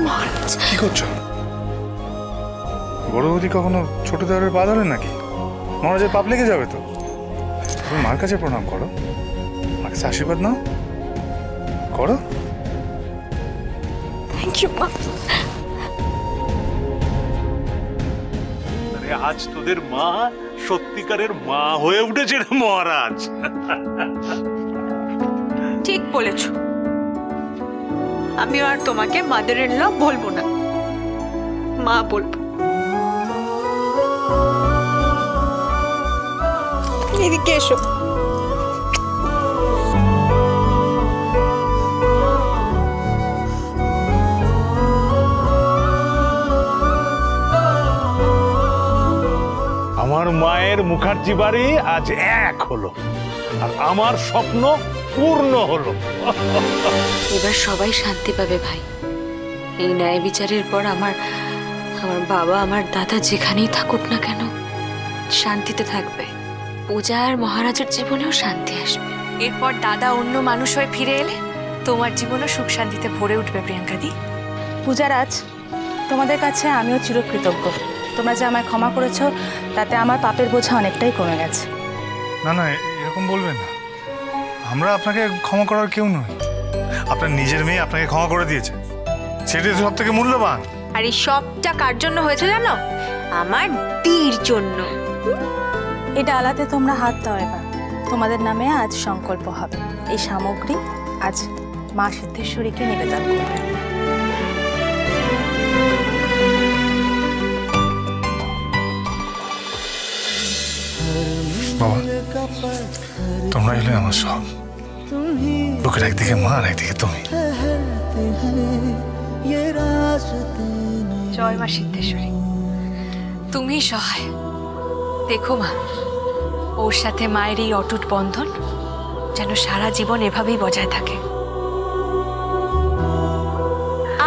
মহারাজ কি করছো? বড় বৌদি কখনো ছোট দেওয়ারের পা ধরে নাকি? মহারাজের পাপ লেগে যাবে তো। তুমি মার কাছে প্রণাম করো, মার কাছে আশীর্বাদ নাও, করো। থ্যাংক ইউ মা। আজ তোদের মা সত্যিকারের মা হয়ে উঠেছে রে মহারাজ। ঠিক বলেছ, আমি আর তোমাকে মাদার ইন ল বলবো না, মা বলবো। এদিকে এসো। আমার মায়ের মুখার্জি বাড়ি আজ এক হলো, আর আমার স্বপ্ন পূর্ণ হলো। এবার সবাই শান্তি পাবে ভাই। এই ন্যায় বিচারের পর আমার বাবা আমার দাদা যেখানেই থাকুক না কেন শান্তিতে থাকবে। পূজা আর মহারাজের জীবনেও শান্তি আসবে। এরপর দাদা অন্য মানুষ হয়ে ফিরে এলে তোমার জীবনও সুখ শান্তিতে ভরে উঠবে প্রিয়াঙ্কা দি। পূজারাজ, তোমাদের কাছে আমিও চিরকৃতজ্ঞ। তোমরা যে আমায় ক্ষমা করেছো তাতে আমার পাপের বোঝা অনেকটাই কমে গেছে। না না, এরকম বলবেন না। আমরা আপনাকে ক্ষমা করার কেউ নই। আপনার নিজের মেয়ে আপনাকে ক্ষমা করে দিয়েছে, সেটাই তো সব থেকে মূল্যবান। আর এই সবটা কার জন্য হয়েছে জানো? আমার দির জন্য। এই ডালাতে তোমরা হাত দাও। এবার তোমাদের নামে আজ সংকল্প হবে। এই সামগ্রী আজ মা সিদ্ধেশ্বরীকে নিবেদন করবে। বাবা, তোমরা এলে আমার সব। বুকের একদিকে মা আর একদিকে তুমি। জয় মা সিদ্ধেশ্বরী, তুমি সহায়। দেখো মা, ওর সাথে মায়ের এই অটুট বন্ধন যেন সারা জীবন এভাবেই বজায় থাকে।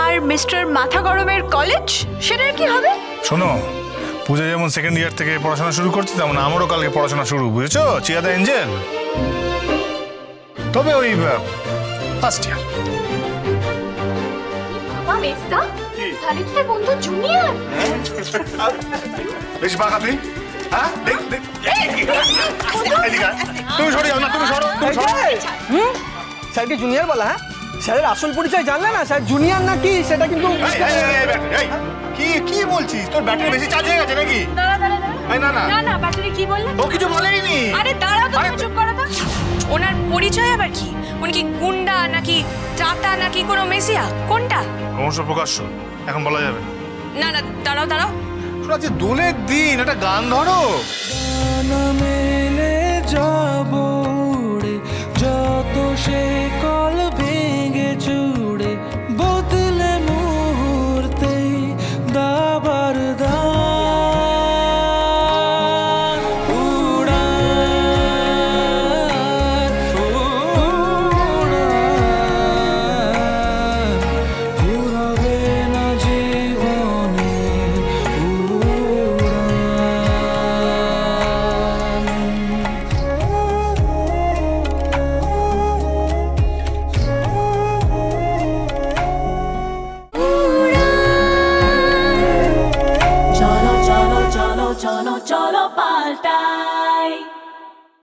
আর মিস্টার মাথা গরমের কলেজ, সেটার কি হবে? শোনো, পূজা যেমন সেকেন্ড ইয়ার থেকে পড়াশোনা শুরু করছে, তেমন আমারও কালকে পড়াশোনা শুরু, বুঝেছো চিয়া দা এঞ্জেল? তবে ওই ফার্স্ট ইয়ার। তাহলে তোর বন্ধু জুনিয়র। বেশ বাঁকা তুই। হ্যাঁ, দেখ দেখ। তুমি সরে যাও না, তুমি সরো। স্যারকে জুনিয়র বলা? হ্যাঁ, স্যারের আসল পরিচয় জানলে না, স্যার জুনিয়র না কি সেটা কিন্তু। কি কি বলছিস? তোর ব্যাটারি বেশি চার্জ হয়ে গেছে নাকি? না ব্যাটারি কি বললে? ও কিছু বলেইনি। আরে দাঁড়াও তো, চুপ করো তো। ওনার পরিচয় আবার কি? উনি কি গুন্ডা নাকি চাটা নাকি কোনো মেসিয়া? কোনটা? ক্রমশ প্রকাশ্য, এখন বলা যাবে না। দাঁড়াও। শোনা যে দোলের দিন একটা গান ধরো। মেলে যাব যত সে কলবে